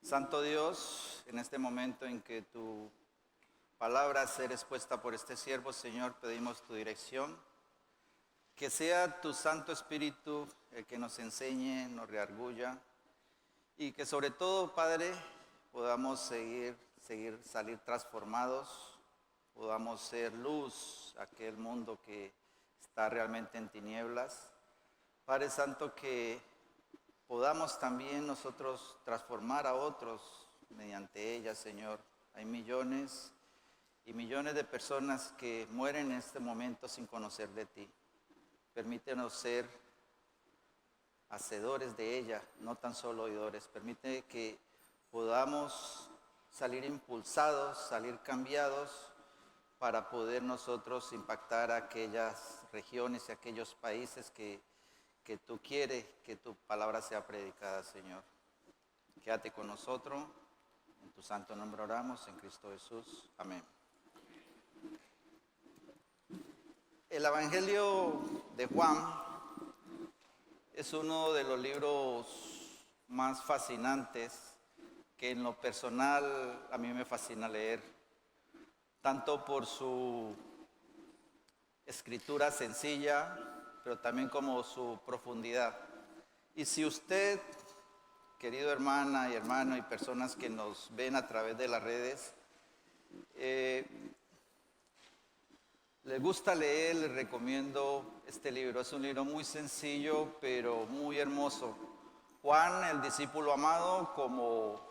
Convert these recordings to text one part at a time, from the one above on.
Santo Dios, en este momento en que tu palabra será expuesta por este siervo, Señor, pedimos tu dirección. Que sea tu Santo Espíritu el que nos enseñe, nos reargulla y que sobre todo, Padre, podamos salir transformados, podamos ser luz a aquel mundo que está realmente en tinieblas. Padre Santo, que podamos también nosotros transformar a otros mediante ella, Señor. Hay millones y millones de personas que mueren en este momento sin conocer de ti. Permítenos ser hacedores de ella, no tan solo oidores. Permite que podamos salir impulsados, salir cambiados para poder nosotros impactar a aquellas regiones y aquellos países que tú quieres que tu palabra sea predicada, Señor. Quédate con nosotros. En tu santo nombre oramos, en Cristo Jesús. Amén. El Evangelio de Juan es uno de los libros más fascinantes que en lo personal a mí me fascina leer, tanto por su escritura sencilla, pero también como su profundidad. Y si usted, querido hermana y hermano y personas que nos ven a través de las redes, les gusta leer, les recomiendo este libro. Es un libro muy sencillo, pero muy hermoso. Juan, el discípulo amado, como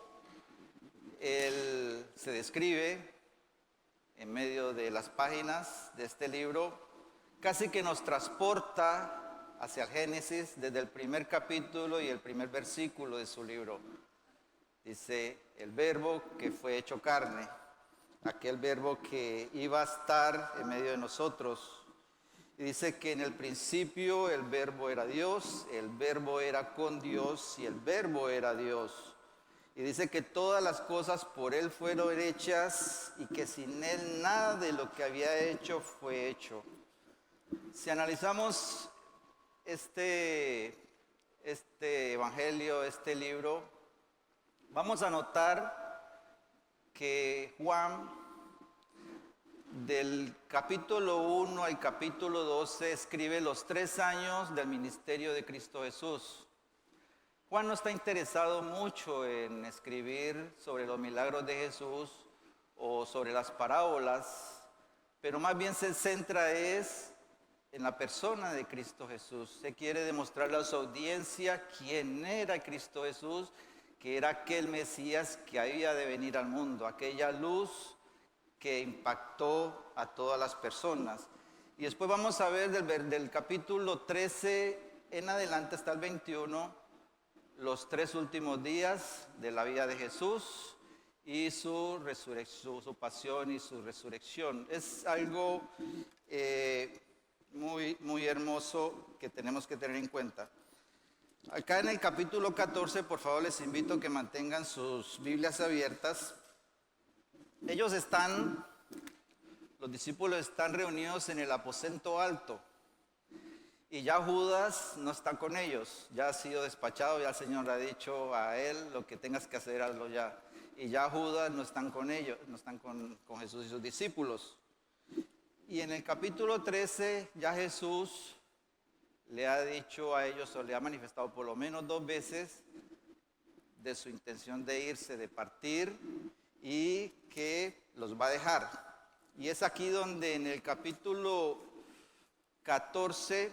él se describe en medio de las páginas de este libro, casi que nos transporta hacia el Génesis desde el primer capítulo y el primer versículo de su libro. Dice, el verbo que fue hecho carne, aquel verbo que iba a estar en medio de nosotros. Y dice que en el principio el verbo era Dios, el verbo era con Dios y el verbo era Dios. Y dice que todas las cosas por Él fueron hechas y que sin Él nada de lo que había hecho fue hecho. Si analizamos este evangelio, este libro, vamos a notar que Juan, del capítulo 1 al capítulo 12, escribe los 3 años del ministerio de Cristo Jesús. Juan no está interesado mucho en escribir sobre los milagros de Jesús o sobre las parábolas, pero más bien se centra en la persona de Cristo Jesús. Se quiere demostrarle a su audiencia quién era Cristo Jesús, que era aquel Mesías que había de venir al mundo, aquella luz que impactó a todas las personas. Y después vamos a ver del capítulo 13 en adelante hasta el 21, los 3 últimos días de la vida de Jesús y su resurrección, su pasión y su resurrección. Es algo muy, muy hermoso que tenemos que tener en cuenta. Acá en el capítulo 14, por favor, les invito a que mantengan sus Biblias abiertas. Los discípulos están reunidos en el aposento alto y ya Judas no está con ellos, ya ha sido despachado, ya el Señor le ha dicho a él, lo que tengas que hacer, hazlo ya. Y ya Judas no están con ellos, no están con Jesús y sus discípulos. Y en el capítulo 13 ya Jesús le ha dicho a ellos, o le ha manifestado por lo menos 2 veces, de su intención de irse, de partir, y que los va a dejar. Y es aquí donde en el capítulo 14,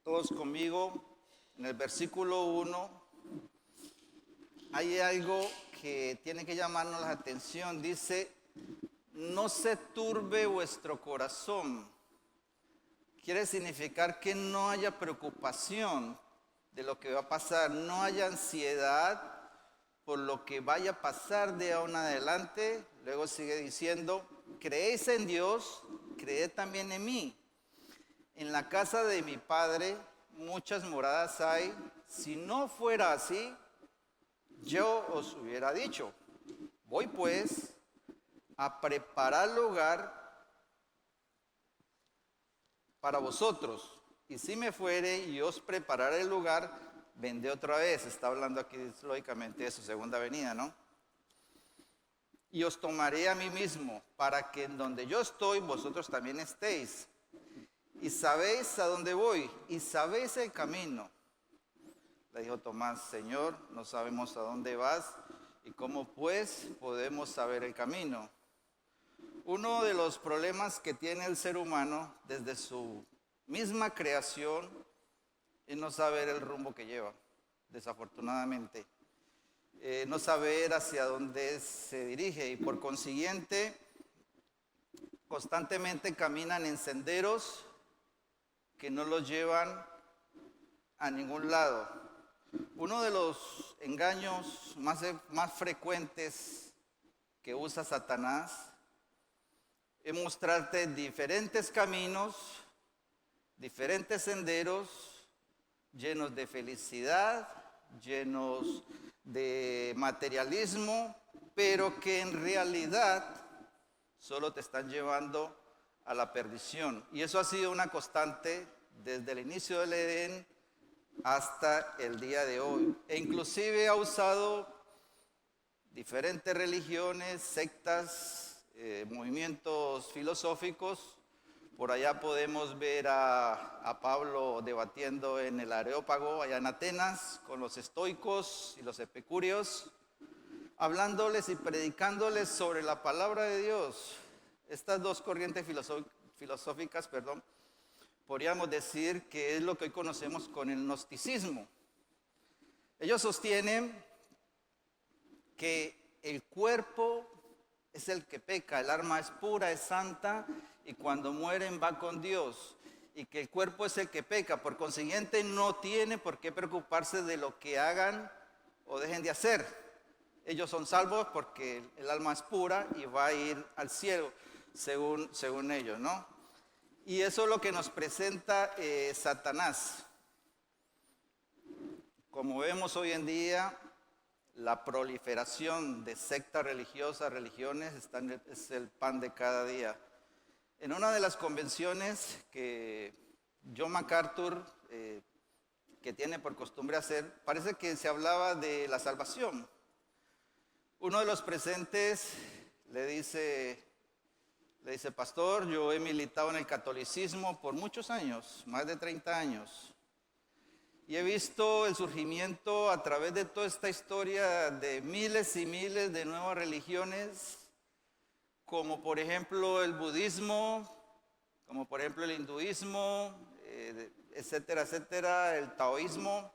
todos conmigo, en el versículo 1, hay algo que tiene que llamarnos la atención. Dice, no se turbe vuestro corazón. Quiere significar que no haya preocupación de lo que va a pasar, no haya ansiedad por lo que vaya a pasar de ahora en adelante. Luego sigue diciendo, creéis en Dios, creed también en mí. En la casa de mi Padre muchas moradas hay. Si no fuera así, yo os hubiera dicho, voy pues a preparar lugar para vosotros. Y si me fuere y os prepararé el lugar, vendré otra vez. Está hablando aquí lógicamente de su segunda venida, ¿no? Y os tomaré a mí mismo, para que en donde yo estoy, vosotros también estéis. Y sabéis a dónde voy, y sabéis el camino. Le dijo Tomás: Señor, no sabemos a dónde vas, y cómo pues podemos saber el camino. Uno de los problemas que tiene el ser humano desde su misma creación es no saber el rumbo que lleva, desafortunadamente. No saber hacia dónde se dirige, y por consiguiente constantemente caminan en senderos que no los llevan a ningún lado. Uno de los engaños más frecuentes que usa Satanás es mostrarte diferentes caminos, diferentes senderos llenos de felicidad, llenos de materialismo, pero que en realidad solo te están llevando a la perdición. Y eso ha sido una constante desde el inicio del Edén hasta el día de hoy. E inclusive ha usado diferentes religiones, sectas, movimientos filosóficos. Por allá podemos ver a Pablo debatiendo en el Areópago, allá en Atenas, con los estoicos y los epicúreos, hablándoles y predicándoles sobre la palabra de Dios. Estas dos corrientes filosóficas, podríamos decir que es lo que hoy conocemos con el gnosticismo. Ellos sostienen que el cuerpo es el que peca, el alma es pura, es santa, y cuando mueren va con Dios, y que el cuerpo es el que peca, por consiguiente no tiene por qué preocuparse de lo que hagan o dejen de hacer. Ellos son salvos porque el alma es pura y va a ir al cielo, según ellos, ¿no? Y eso es lo que nos presenta Satanás. Como vemos hoy en día, la proliferación de sectas religiosas, religiones, es el pan de cada día. En una de las convenciones que John MacArthur, que tiene por costumbre hacer, parece que se hablaba de la salvación. Uno de los presentes le dice: pastor, yo he militado en el catolicismo por muchos años, más de 30 años. Y he visto el surgimiento a través de toda esta historia de miles y miles de nuevas religiones, como por ejemplo el budismo, como por ejemplo el hinduismo, etcétera, etcétera, el taoísmo,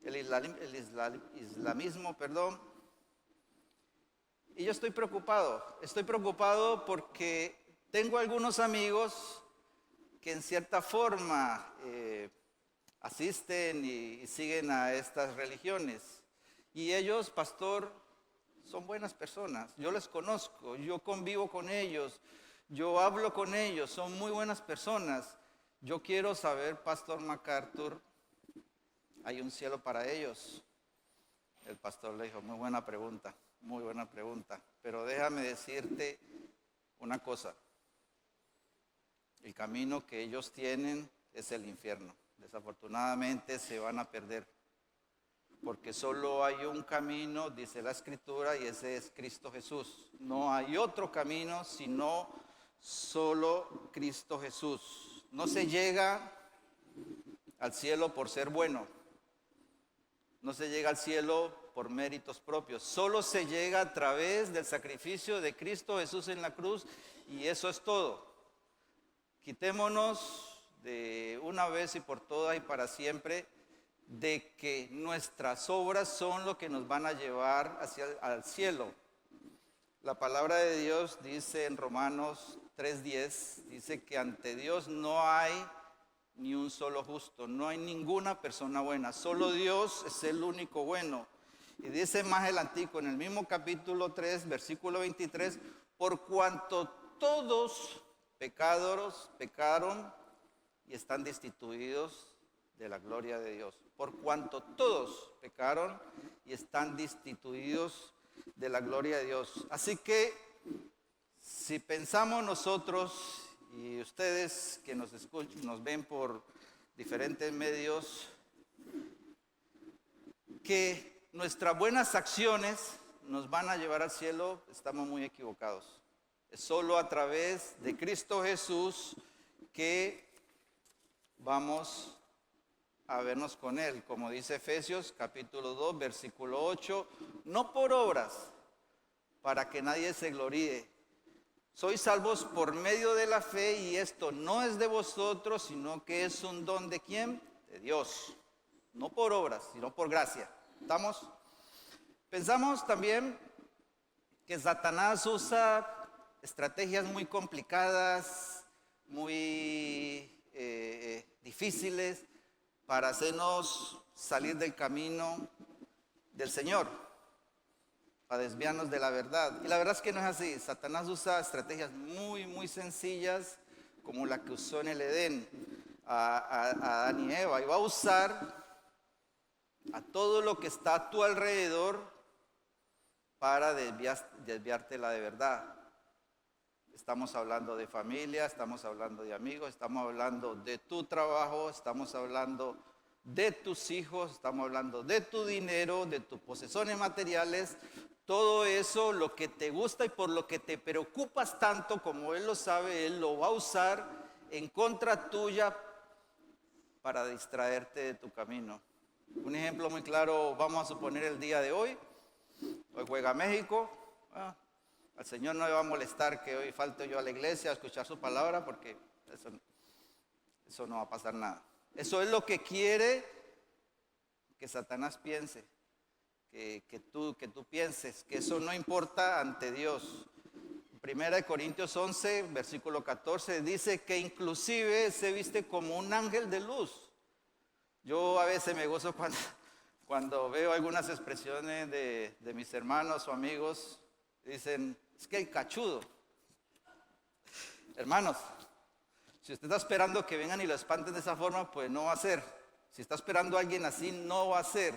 el islamismo. Y yo estoy preocupado porque tengo algunos amigos que en cierta forma asisten y siguen a estas religiones. Y ellos, pastor, son buenas personas. Yo les conozco, yo convivo con ellos, yo hablo con ellos, son muy buenas personas. Yo quiero saber, pastor MacArthur, ¿hay un cielo para ellos? El pastor le dijo: muy buena pregunta, pero déjame decirte una cosa. El camino que ellos tienen es el infierno. Desafortunadamente se van a perder, porque solo hay un camino, dice la Escritura, y ese es Cristo Jesús. No hay otro camino sino solo Cristo Jesús. No se llega al cielo por ser bueno, no se llega al cielo por méritos propios, solo se llega a través del sacrificio de Cristo Jesús en la cruz, y eso es todo. Quitémonos de una vez y por todas y para siempre de que nuestras obras son lo que nos van a llevar al cielo. La palabra de Dios dice en Romanos 3:10, dice que ante Dios no hay ni un solo justo, no hay ninguna persona buena, solo Dios es el único bueno. Y dice más adelantico, en el mismo capítulo 3, versículo 23, por cuanto todos pecaron y están destituidos de la gloria de Dios. Por cuanto todos pecaron y están destituidos de la gloria de Dios. Así que, si pensamos nosotros y ustedes que nos ven por diferentes medios, que nuestras buenas acciones nos van a llevar al cielo, estamos muy equivocados. Es solo a través de Cristo Jesús que vamos a vernos con Él, como dice Efesios capítulo 2, versículo 8, no por obras, para que nadie se gloríe. Sois salvos por medio de la fe y esto no es de vosotros, sino que es un don de ¿quién? De Dios. No por obras, sino por gracia. ¿Estamos? Pensamos también que Satanás usa estrategias muy complicadas, muy difíciles para hacernos salir del camino del Señor, para desviarnos de la verdad. Y la verdad es que no es así. Satanás usa estrategias muy sencillas, como la que usó en el Edén a Adán y Eva. Y va a usar a todo lo que está a tu alrededor para desviarte la de verdad. Estamos hablando de familia, estamos hablando de amigos, estamos hablando de tu trabajo, estamos hablando de tus hijos, estamos hablando de tu dinero, de tus posesiones materiales. Todo eso, lo que te gusta y por lo que te preocupas tanto, como Él lo sabe, Él lo va a usar en contra tuya para distraerte de tu camino. Un ejemplo muy claro, vamos a suponer el día de hoy. Hoy juega México. Al Señor no le va a molestar que hoy falte yo a la iglesia a escuchar su palabra, porque eso no va a pasar nada. Eso es lo que quiere que Satanás piense, que tú pienses, que eso no importa ante Dios. Primera de Corintios 11, versículo 14, dice que inclusive se viste como un ángel de luz. Yo a veces me gozo cuando veo algunas expresiones de mis hermanos o amigos, dicen, es que el cachudo. Hermanos, si usted está esperando que vengan y lo espanten de esa forma, pues no va a ser. Si está esperando a alguien así, no va a ser.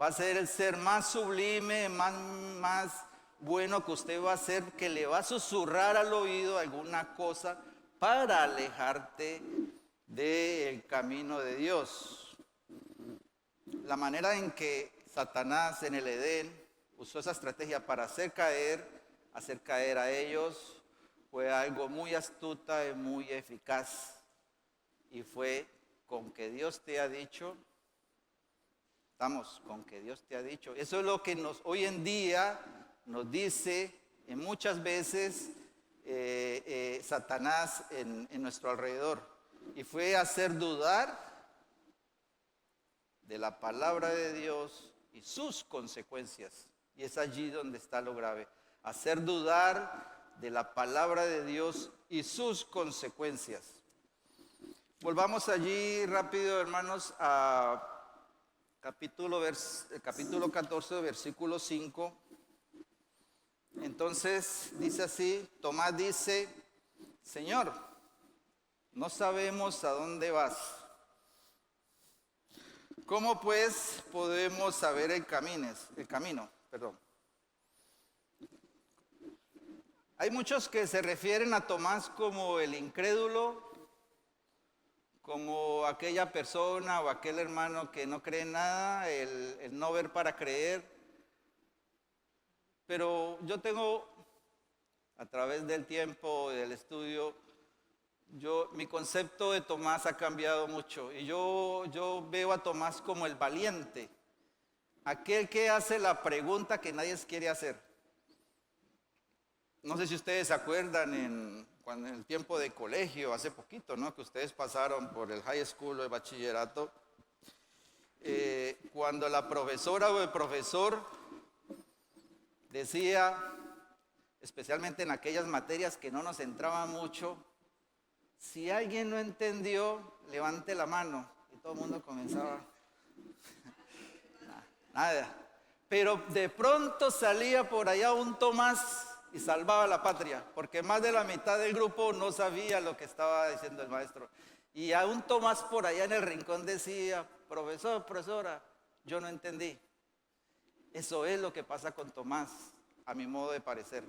Va a ser el ser más sublime, más bueno que usted va a ser, que le va a susurrar al oído alguna cosa para alejarte del camino de Dios. La manera en que Satanás en el Edén usó esa estrategia para hacer caer a ellos, fue algo muy astuta y muy eficaz. Y fue con que Dios te ha dicho, estamos con que Dios te ha dicho. Eso es lo que hoy en día nos dice muchas veces Satanás en nuestro alrededor. Y fue hacer dudar de la palabra de Dios y sus consecuencias. Y es allí donde está lo grave. Hacer dudar de la palabra de Dios y sus consecuencias. Volvamos allí rápido, hermanos, a capítulo 14, versículo 5. Entonces dice así, Tomás dice, Señor, no sabemos a dónde vas. ¿Cómo pues podemos saber el camino? Hay muchos que se refieren a Tomás como el incrédulo, como aquella persona o aquel hermano que no cree en nada, el no ver para creer. Pero yo tengo, a través del tiempo y del estudio, mi concepto de Tomás ha cambiado mucho. Y yo veo a Tomás como el valiente, aquel que hace la pregunta que nadie quiere hacer. No sé si ustedes se acuerdan cuando en el tiempo de colegio, hace poquito, ¿no? Que ustedes pasaron por el high school o el bachillerato, cuando la profesora o el profesor decía, especialmente en aquellas materias que no nos entraban mucho, si alguien no entendió, levante la mano. Y todo el mundo comenzaba. Nada. Pero de pronto salía por allá un Tomás y salvaba la patria, porque más de la mitad del grupo no sabía lo que estaba diciendo el maestro. Y a un Tomás por allá en el rincón decía, profesor, profesora, yo no entendí. Eso es lo que pasa con Tomás, a mi modo de parecer.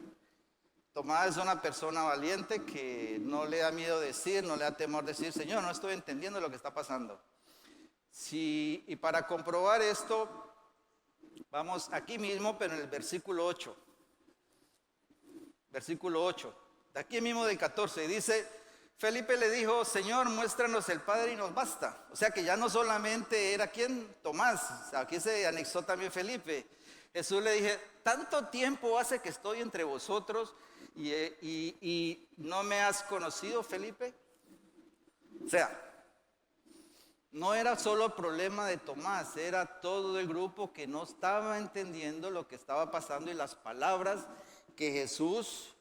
Tomás es una persona valiente que no le da miedo decir, no le da temor decir, Señor, no estoy entendiendo lo que está pasando. Y para comprobar esto, Vamos aquí mismo, pero en el versículo 8. Versículo 8. De aquí mismo del 14 dice, Felipe le dijo, Señor, muéstranos el Padre y nos basta. O sea que ya no solamente era ¿quién? Tomás. Aquí se anexó también Felipe. Jesús le dije, tanto tiempo hace que estoy entre vosotros y no me has conocido, Felipe. O sea, no era solo problema de Tomás, era todo el grupo que no estaba entendiendo lo que estaba pasando y las palabras que Jesús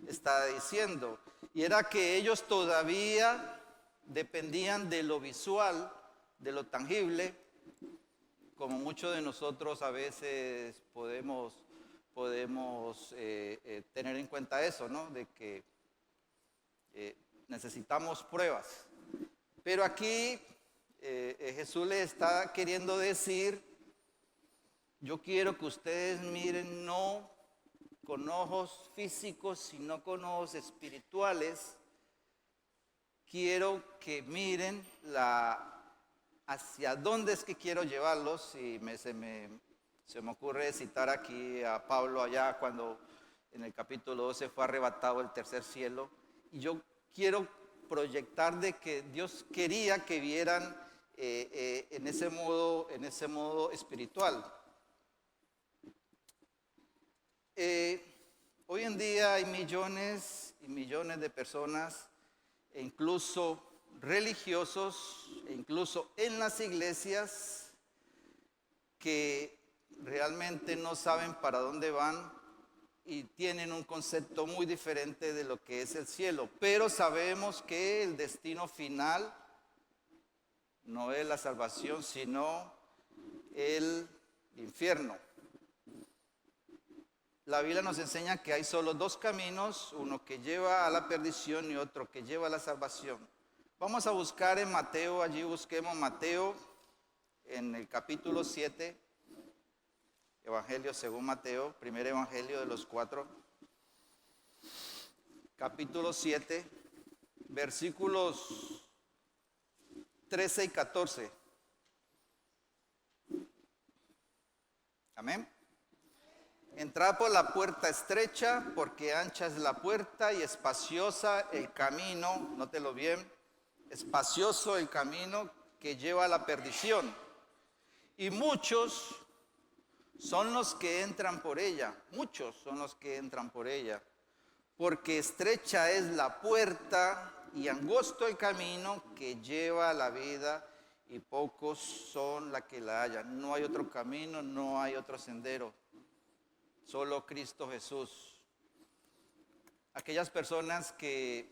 estaba diciendo. Y era que ellos todavía dependían de lo visual, de lo tangible, como muchos de nosotros a veces podemos tener en cuenta eso, ¿no? De que necesitamos pruebas. Pero aquí Jesús le está queriendo decir, yo quiero que ustedes miren no con ojos físicos, sino con ojos espirituales. Quiero que miren hacia dónde es que quiero llevarlos. Y se me ocurre citar aquí a Pablo allá cuando en el capítulo 12 fue arrebatado el tercer cielo. Y yo quiero proyectar de que Dios quería que vieran en ese modo espiritual. Hoy en día hay millones y millones de personas, e incluso religiosos, e incluso en las iglesias, que realmente no saben para dónde van y tienen un concepto muy diferente de lo que es el cielo. Pero sabemos que el destino final no es la salvación, sino el infierno. La Biblia nos enseña que hay solo dos caminos, uno que lleva a la perdición y otro que lleva a la salvación. Vamos a buscar en Mateo, allí busquemos Mateo en el capítulo 7, Evangelio según Mateo, primer evangelio de los 4, capítulo 7, versículos 13 y 14. Amén. Entrad por la puerta estrecha, porque ancha es la puerta y espaciosa el camino, nótelo bien, espacioso el camino que lleva a la perdición. Y muchos son los que entran por ella, muchos son los que entran por ella, porque estrecha es la puerta y angosto el camino que lleva a la vida, y pocos son los que la hallan. No hay otro camino, no hay otro sendero. Solo Cristo Jesús. Aquellas personas que,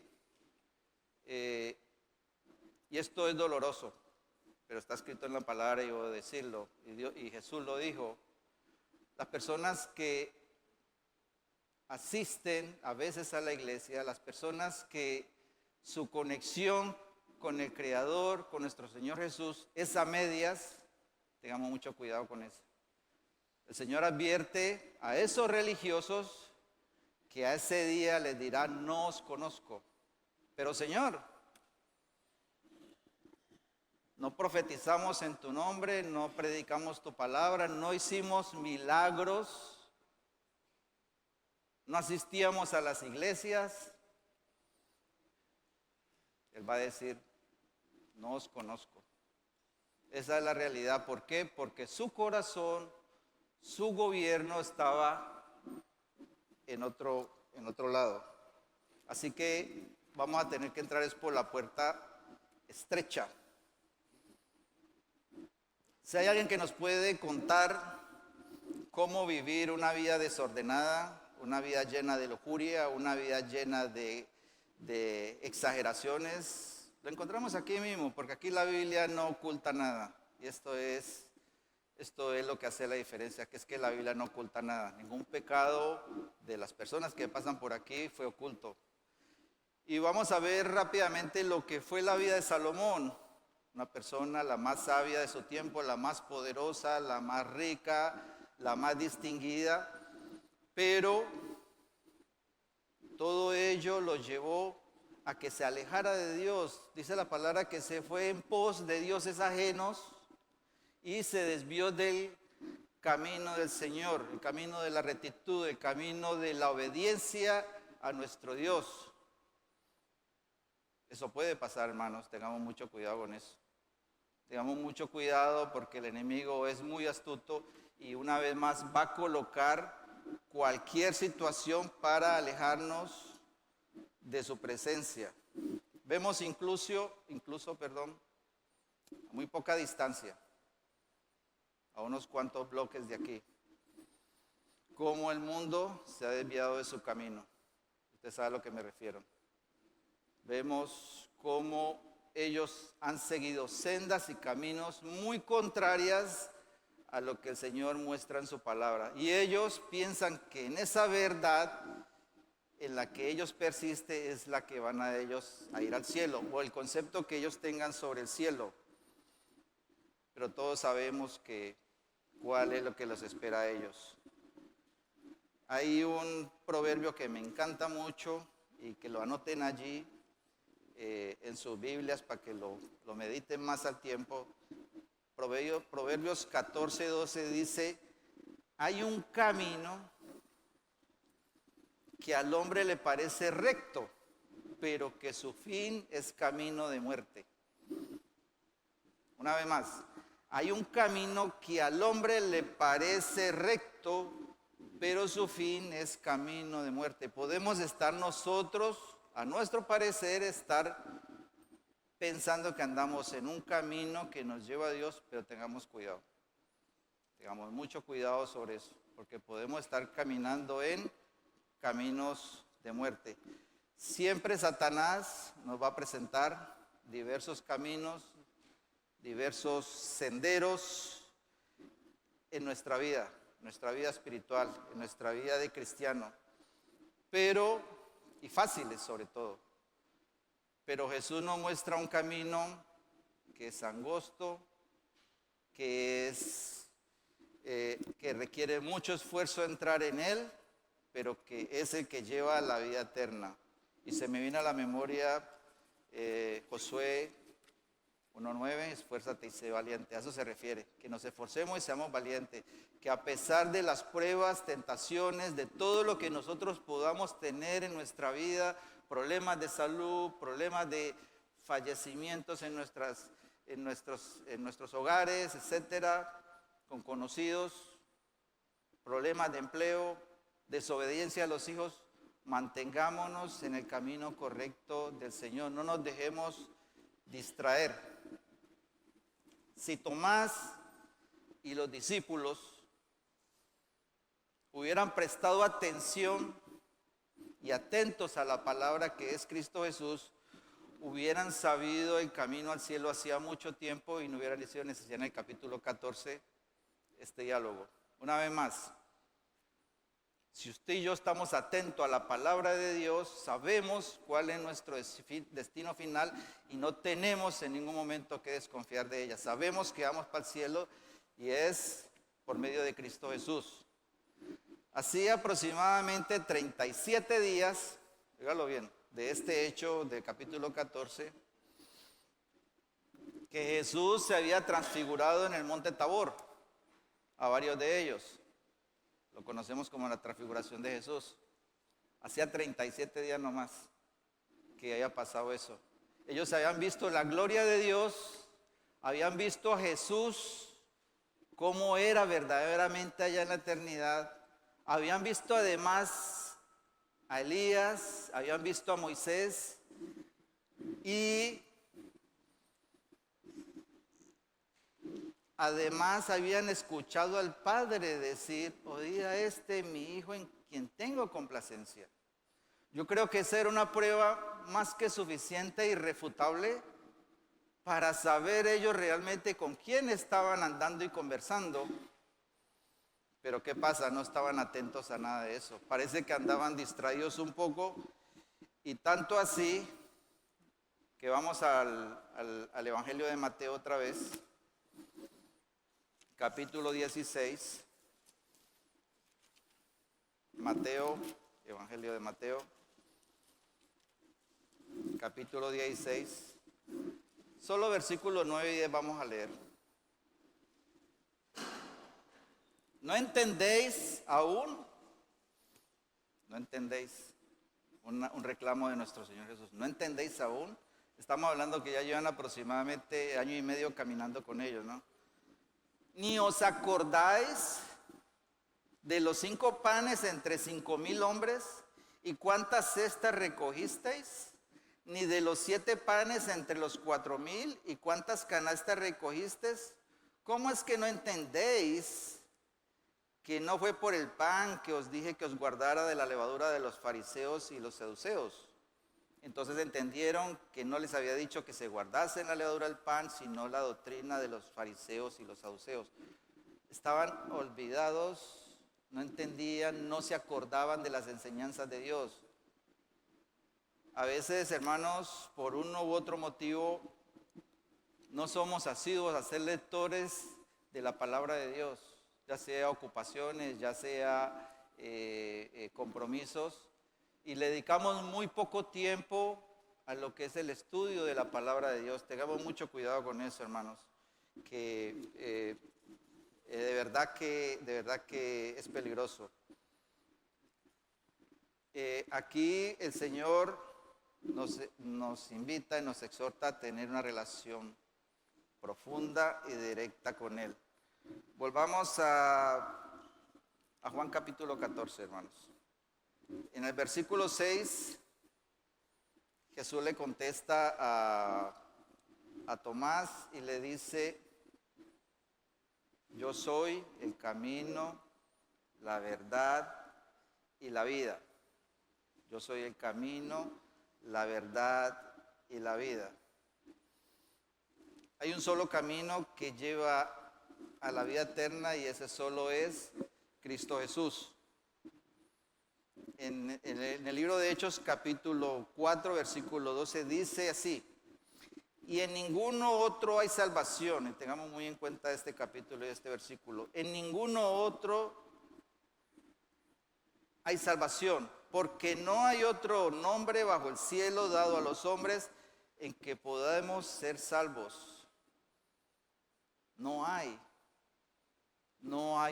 y esto es doloroso, pero está escrito en la palabra y voy a decirlo, y Jesús lo dijo, las personas que asisten a veces a la iglesia, las personas que su conexión con el Creador, con nuestro Señor Jesús, es a medias, tengamos mucho cuidado con eso. El Señor advierte a esos religiosos que a ese día les dirá, no os conozco. Pero Señor, no profetizamos en tu nombre, no predicamos tu palabra, no hicimos milagros, no asistíamos a las iglesias. Él va a decir, no os conozco. Esa es la realidad. ¿Por qué? Porque su corazón, su gobierno estaba en otro lado. Así que vamos a tener que entrar es por la puerta estrecha. Si hay alguien que nos puede contar cómo vivir una vida desordenada, una vida llena de lujuria, una vida llena de exageraciones, lo encontramos aquí mismo, porque aquí la Biblia no oculta nada. Y esto es lo que hace la diferencia, que es que la Biblia no oculta nada. Ningún pecado de las personas que pasan por aquí fue oculto. Y vamos a ver rápidamente lo que fue la vida de Salomón. Una persona la más sabia de su tiempo, la más poderosa, la más rica, la más distinguida. Pero todo ello lo llevó a que se alejara de Dios. Dice la palabra que se fue en pos de dioses ajenos y se desvió del camino del Señor, el camino de la rectitud, el camino de la obediencia a nuestro Dios. Eso puede pasar, hermanos, tengamos mucho cuidado con eso. Tengamos mucho cuidado porque el enemigo es muy astuto y una vez más va a colocar cualquier situación para alejarnos de su presencia. Vemos incluso, a muy poca distancia, a unos cuantos bloques de aquí, cómo el mundo se ha desviado de su camino. Usted sabe a lo que me refiero. Vemos cómo ellos han seguido sendas y caminos muy contrarias a lo que el Señor muestra en su palabra. Y ellos piensan que en esa verdad en la que ellos persisten es la que van a ellos a ir al cielo, o el concepto que ellos tengan sobre el cielo. Pero todos sabemos que cuál es lo que los espera a ellos. Hay un proverbio que me encanta mucho y que lo anoten allí en sus Biblias para que lo mediten más al tiempo. Proverbios 14:12 dice: hay un camino que al hombre le parece recto, pero que su fin es camino de muerte. Una vez más, hay un camino que al hombre le parece recto, pero su fin es camino de muerte. Podemos estar nosotros, a nuestro parecer, estar pensando que andamos en un camino que nos lleva a Dios, pero tengamos cuidado. Tengamos mucho cuidado sobre eso, porque podemos estar caminando en caminos de muerte. Siempre Satanás nos va a presentar diversos caminos, diversos senderos en nuestra vida espiritual, en nuestra vida de cristiano, y fáciles sobre todo. Pero Jesús nos muestra un camino que es angosto, que requiere mucho esfuerzo entrar en él, pero que es el que lleva a la vida eterna. Y se me viene a la memoria Josué 1:9, esfuérzate y sé valiente. A eso se refiere, que nos esforcemos y seamos valientes, que a pesar de las pruebas, tentaciones, de todo lo que nosotros podamos tener en nuestra vida, problemas de salud, problemas de fallecimientos en nuestros hogares, etcétera, con conocidos, problemas de empleo, desobediencia a los hijos, mantengámonos en el camino correcto del Señor, no nos dejemos distraer. Si Tomás y los discípulos hubieran prestado atención y atentos a la palabra que es Cristo Jesús, hubieran sabido el camino al cielo hacía mucho tiempo y no hubieran sido necesario en el capítulo 14 este diálogo. Una vez más, si usted y yo estamos atentos a la palabra de Dios, sabemos cuál es nuestro destino final y no tenemos en ningún momento que desconfiar de ella. Sabemos que vamos para el cielo y es por medio de Cristo Jesús. Así aproximadamente 37 días, dígalo bien, de este hecho del capítulo 14, que Jesús se había transfigurado en el monte Tabor a varios de ellos. Lo conocemos como la transfiguración de Jesús. Hacía 37 días nomás que haya pasado eso. Ellos habían visto la gloria de Dios, habían visto a Jesús cómo era verdaderamente allá en la eternidad. Habían visto además a Elías, habían visto a Moisés y además habían escuchado al Padre decir: oía mi hijo en quien tengo complacencia. Yo creo que esa era una prueba más que suficiente e irrefutable para saber ellos realmente con quién estaban andando y conversando. Pero ¿qué pasa? No estaban atentos a nada de eso. Parece que andaban distraídos un poco, y tanto así que vamos al Evangelio de Mateo otra vez. Capítulo 16, Mateo, Evangelio de Mateo, capítulo 16, solo versículos 9 y 10 vamos a leer. ¿No entendéis aún? ¿No entendéis? Un reclamo de nuestro Señor Jesús. ¿No entendéis aún? Estamos hablando que ya llevan aproximadamente año y medio caminando con ellos, ¿no? ¿Ni os acordáis de los 5 panes entre 5,000 hombres? ¿Y cuántas cestas recogisteis? ¿Ni de los 7 panes entre los 4,000? ¿Y cuántas canastas recogisteis? ¿Cómo es que no entendéis que no fue por el pan que os dije que os guardara de la levadura de los fariseos y los saduceos? Entonces entendieron que no les había dicho que se guardasen la levadura del pan, sino la doctrina de los fariseos y los saduceos. Estaban olvidados, no entendían, no se acordaban de las enseñanzas de Dios. A veces, hermanos, por uno u otro motivo, no somos asiduos a ser lectores de la palabra de Dios, ya sea ocupaciones, ya sea compromisos, y le dedicamos muy poco tiempo a lo que es el estudio de la palabra de Dios. Tengamos mucho cuidado con eso, hermanos, que de verdad que es peligroso. Aquí el Señor nos invita y nos exhorta a tener una relación profunda y directa con Él. Volvamos a Juan capítulo 14, hermanos. En el versículo 6, Jesús le contesta a Tomás y le dice: yo soy el camino, la verdad y la vida. Yo soy el camino, la verdad y la vida. Hay un solo camino que lleva a la vida eterna y ese solo es Cristo Jesús. En el libro de Hechos capítulo 4 versículo 12 dice así: y en ninguno otro hay salvación. Y tengamos muy en cuenta este capítulo y este versículo. En ninguno otro hay salvación, porque no hay otro nombre bajo el cielo dado a los hombres en que podamos ser salvos. No hay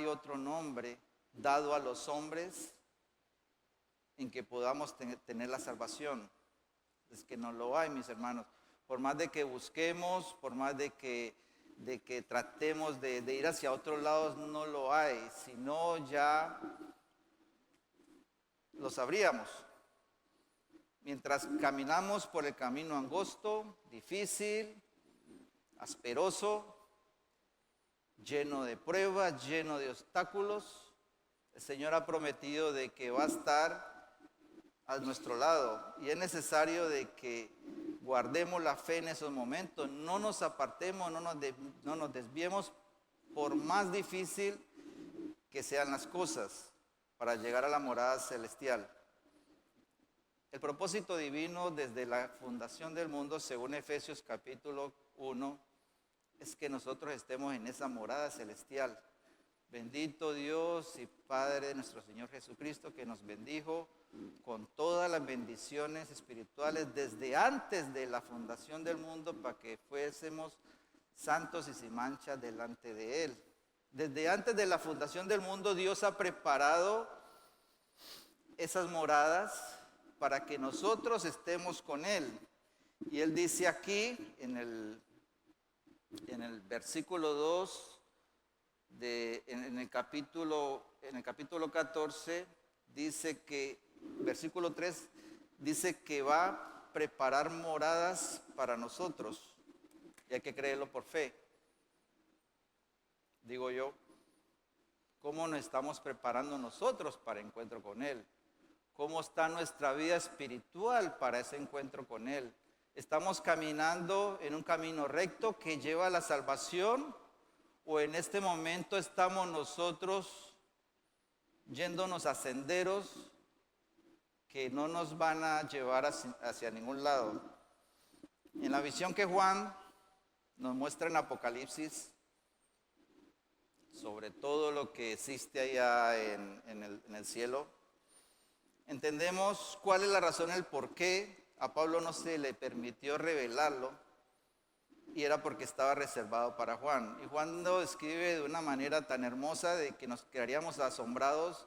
otro nombre dado a los hombres en que podamos tener la salvación. Es que no lo hay, mis hermanos. Por más de que busquemos, por más de que tratemos de ir hacia otros lados, no lo hay. Si no, ya lo sabríamos. Mientras caminamos por el camino angosto, difícil, asperoso, lleno de pruebas, lleno de obstáculos, el Señor ha prometido de que va a estar a nuestro lado, y es necesario de que guardemos la fe en esos momentos, no nos apartemos, no nos desviemos, por más difícil que sean las cosas, para llegar a la morada celestial. El propósito divino desde la fundación del mundo, según Efesios capítulo 1, es que nosotros estemos en esa morada celestial. Bendito Dios y Padre de nuestro Señor Jesucristo, que nos bendijo con todas las bendiciones espirituales desde antes de la fundación del mundo, para que fuésemos santos y sin mancha delante de Él. Desde antes de la fundación del mundo, Dios ha preparado esas moradas para que nosotros estemos con Él. Y Él dice aquí en el versículo 2, en el capítulo 14, dice que, versículo 3, dice que va a preparar moradas para nosotros. Y hay que creerlo por fe. Digo yo, ¿cómo nos estamos preparando nosotros para el encuentro con Él? ¿Cómo está nuestra vida espiritual para ese encuentro con Él? ¿Estamos caminando en un camino recto que lleva a la salvación? ¿O en este momento estamos nosotros yéndonos a senderos que no nos van a llevar hacia ningún lado? En la visión que Juan nos muestra en Apocalipsis, sobre todo lo que existe allá en el cielo, entendemos cuál es la razón, el por qué a Pablo no se le permitió revelarlo, y era porque estaba reservado para Juan. Y Juan lo escribe de una manera tan hermosa de que nos quedaríamos asombrados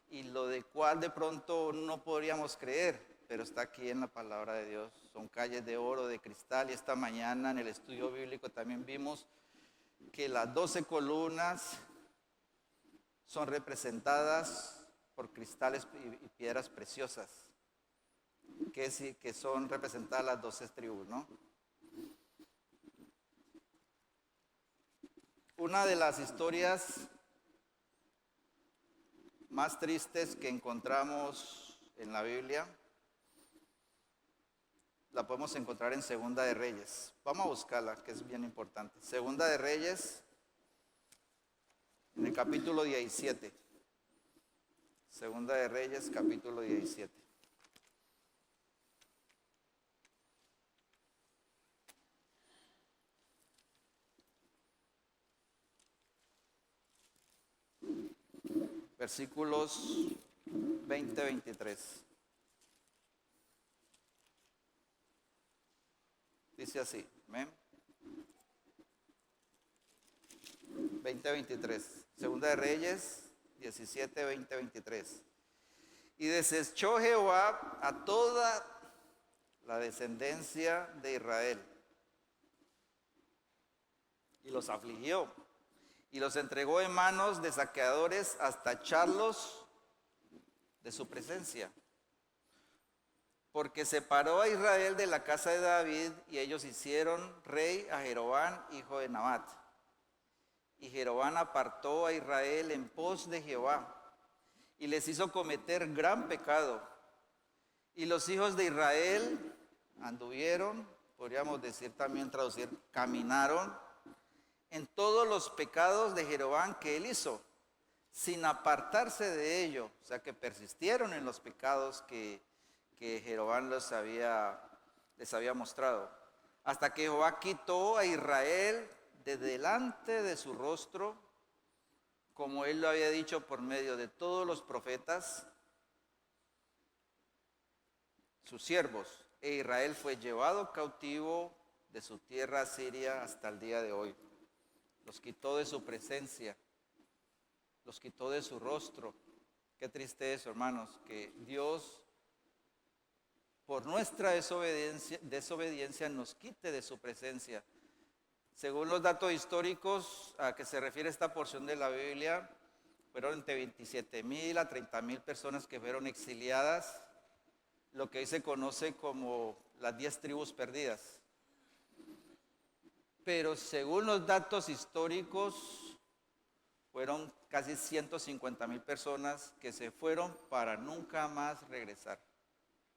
y lo de cual de pronto no podríamos creer, pero está aquí en la palabra de Dios. Son calles de oro, de cristal, y esta mañana en el estudio bíblico también vimos que las 12 columnas son representadas por cristales y piedras preciosas, que son representadas las 12 tribus, ¿no? Una de las historias más tristes que encontramos en la Biblia la podemos encontrar en Segunda de Reyes. Vamos a buscarla, que es bien importante. Segunda de Reyes, en el capítulo 17. Segunda de Reyes, capítulo 17. Versículos 20-23. Dice así, ¿ven? 20-23. Segunda de Reyes 17, 20-23. Y desechó Jehová a toda la descendencia de Israel y los afligió y los entregó en manos de saqueadores hasta echarlos de su presencia. Porque separó a Israel de la casa de David y ellos hicieron rey a Jeroboam, hijo de Nabat. Y Jeroboam apartó a Israel en pos de Jehová y les hizo cometer gran pecado. Y los hijos de Israel anduvieron, podríamos decir también traducir, caminaron en todos los pecados de Jeroboam que él hizo, sin apartarse de ello. O sea que persistieron en los pecados que Jeroboam les había mostrado. Hasta que Jehová quitó a Israel de delante de su rostro, como él lo había dicho por medio de todos los profetas, sus siervos, e Israel fue llevado cautivo de su tierra a Siria hasta el día de hoy. Los quitó de su presencia, los quitó de su rostro. Qué triste eso, hermanos, que Dios, por nuestra desobediencia nos quite de su presencia. Según los datos históricos a que se refiere esta porción de la Biblia, fueron entre 27,000 a 30,000 personas que fueron exiliadas, lo que hoy se conoce como las 10 tribus perdidas. Pero según los datos históricos, fueron casi 150,000 personas que se fueron para nunca más regresar.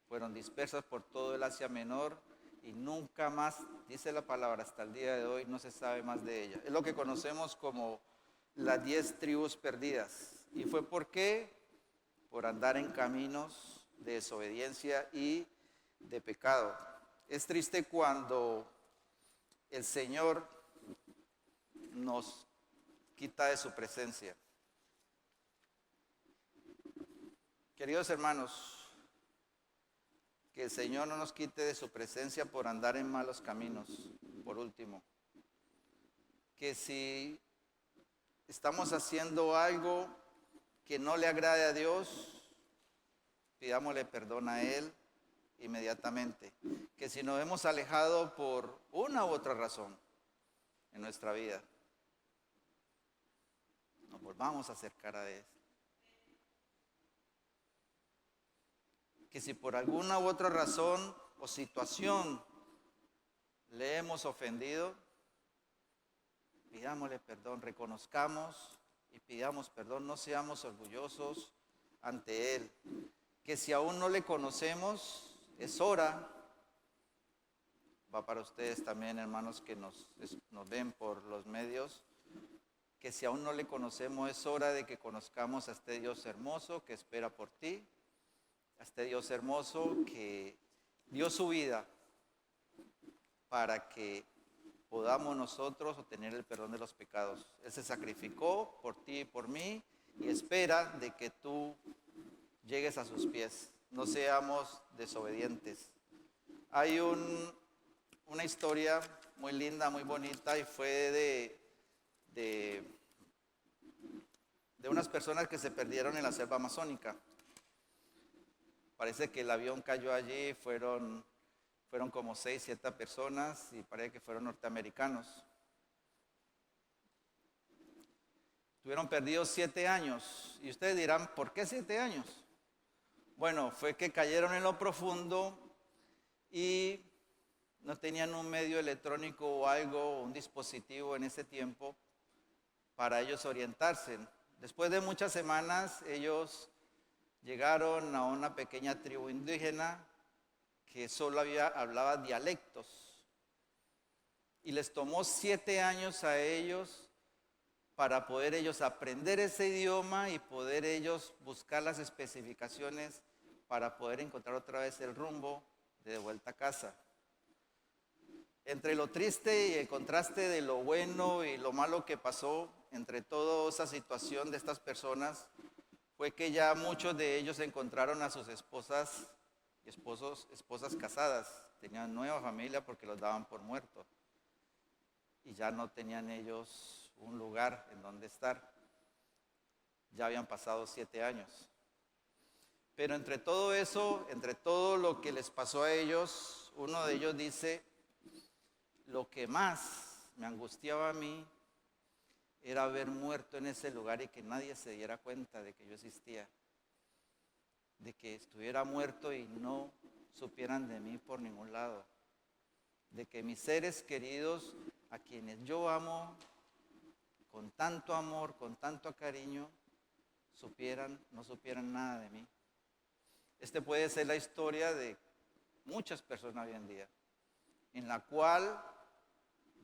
Fueron dispersas por todo el Asia Menor y nunca más, dice la palabra, hasta el día de hoy no se sabe más de ella. Es lo que conocemos como las 10 tribus perdidas. ¿Y fue por qué? Por andar en caminos de desobediencia y de pecado. Es triste cuando el Señor nos quita de su presencia. Queridos hermanos, que el Señor no nos quite de su presencia por andar en malos caminos. Por último, que si estamos haciendo algo que no le agrade a Dios, pidámosle perdón a Él inmediatamente. Que si nos hemos alejado por una u otra razón en nuestra vida, nos volvamos a acercar a Él. Que si por alguna u otra razón o situación le hemos ofendido, pidámosle perdón, reconozcamos y pidamos perdón, no seamos orgullosos ante Él. Que si aún no le conocemos, es hora, va para ustedes también, hermanos, que nos ven por los medios, que si aún no le conocemos, es hora de que conozcamos a este Dios hermoso que espera por ti, a este Dios hermoso que dio su vida para que podamos nosotros obtener el perdón de los pecados. Él se sacrificó por ti y por mí y espera de que tú llegues a sus pies. No seamos desobedientes. Hay una historia muy linda, muy bonita, y fue de unas personas que se perdieron en la selva amazónica. Parece que el avión cayó allí, fueron como 6, 7 personas y parece que fueron norteamericanos. Estuvieron perdidos 7 años. Y ustedes dirán, ¿por qué 7 años? Bueno, fue que cayeron en lo profundo y no tenían un medio electrónico o algo, un dispositivo en ese tiempo para ellos orientarse. Después de muchas semanas, ellos llegaron a una pequeña tribu indígena que solo hablaba dialectos. Y les tomó 7 años a ellos para poder ellos aprender ese idioma y poder ellos buscar las especificaciones para poder encontrar otra vez el rumbo de vuelta a casa. Entre lo triste y el contraste de lo bueno y lo malo que pasó, entre toda esa situación de estas personas, fue que ya muchos de ellos encontraron a sus esposas y esposas casadas. Tenían nueva familia porque los daban por muertos. Y ya no tenían ellos un lugar en donde estar. Ya habían pasado 7 años. Pero entre todo eso, entre todo lo que les pasó a ellos, uno de ellos dice, lo que más me angustiaba a mí era haber muerto en ese lugar y que nadie se diera cuenta de que yo existía. De que estuviera muerto y no supieran de mí por ningún lado. De que mis seres queridos, a quienes yo amo, con tanto amor, con tanto cariño, no supieran nada de mí. Este puede ser la historia de muchas personas hoy en día, en la cual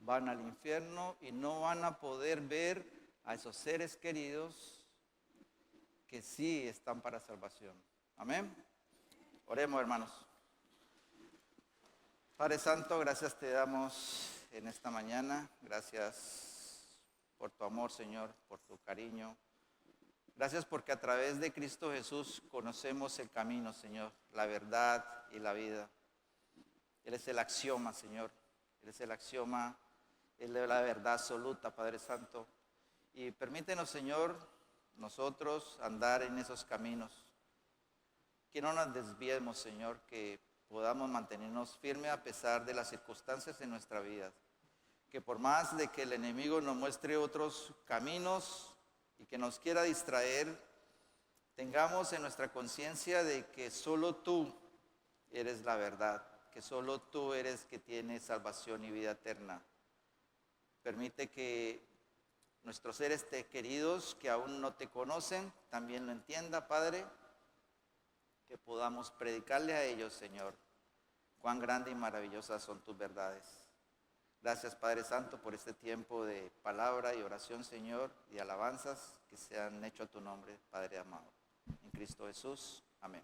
van al infierno y no van a poder ver a esos seres queridos que sí están para salvación. Amén. Oremos, hermanos. Padre Santo, gracias te damos en esta mañana. Gracias por tu amor, Señor, por tu cariño. Gracias porque a través de Cristo Jesús conocemos el camino, Señor, la verdad y la vida. Él es el axioma, Señor. Él es el axioma, Él es la verdad absoluta, Padre Santo. Y permítenos, Señor, nosotros andar en esos caminos. Que no nos desviemos, Señor, que podamos mantenernos firmes a pesar de las circunstancias en nuestra vida. Que por más de que el enemigo nos muestre otros caminos y que nos quiera distraer, tengamos en nuestra conciencia de que solo tú eres la verdad, que solo tú eres que tienes salvación y vida eterna. Permite que nuestros seres queridos que aún no te conocen también lo entiendan, Padre, que podamos predicarle a ellos, Señor, cuán grande y maravillosas son tus verdades. Gracias, Padre Santo, por este tiempo de palabra y oración, Señor, y alabanzas que se han hecho a tu nombre, Padre amado. En Cristo Jesús. Amén.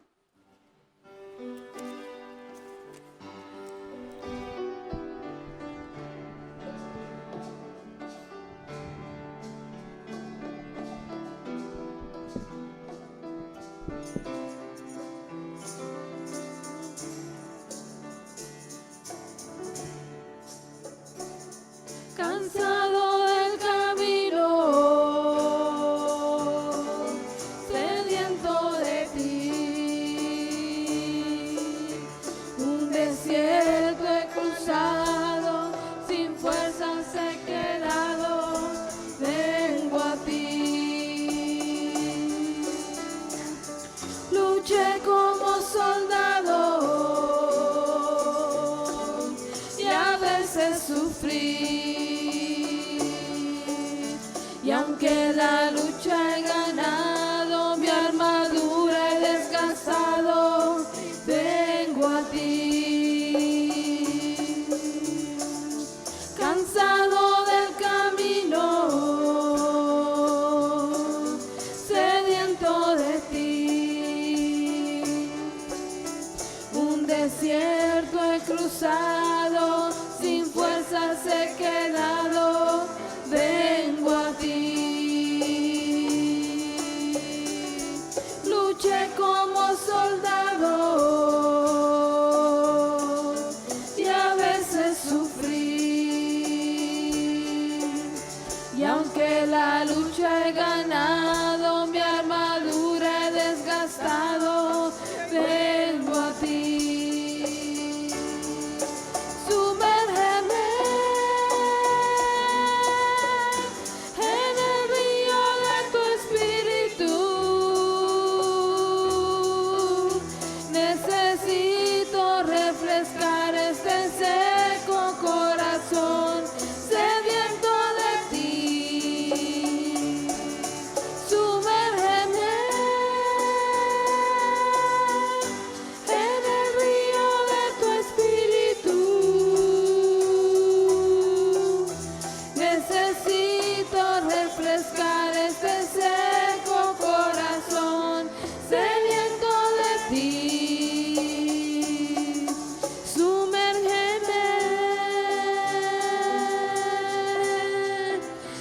Cansado del camino, sediento de ti, un desierto he cruzado, sin fuerzas he quedado, vengo a ti. Luché como soldado y a veces sufrí. Y aunque la lucha he ganado, mi armadura he desgastado, vengo a ti. Cansado del camino, sediento de ti, un desierto he cruzado, sin fuerzas he quedado, vengo a ti. Luché como soldado y a veces sufrí. estado, vengo a ti. Sumérgeme en el río de tu espíritu. Necesito refrescar este seco corazón sediento de ti. Sumérgeme en el río de tu espíritu. Necesito refrescar este seco corazón sediento de ti. Sumérgeme,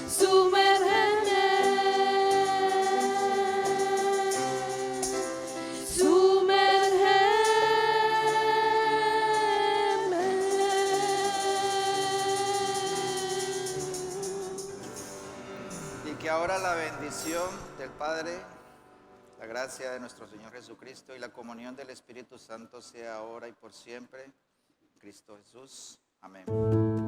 sumérgeme, Y que ahora la bendición del Padre, la gracia de nuestro Señor Jesucristo y la comunión del Espíritu Santo sea ahora y por siempre. Cristo Jesús. Amén.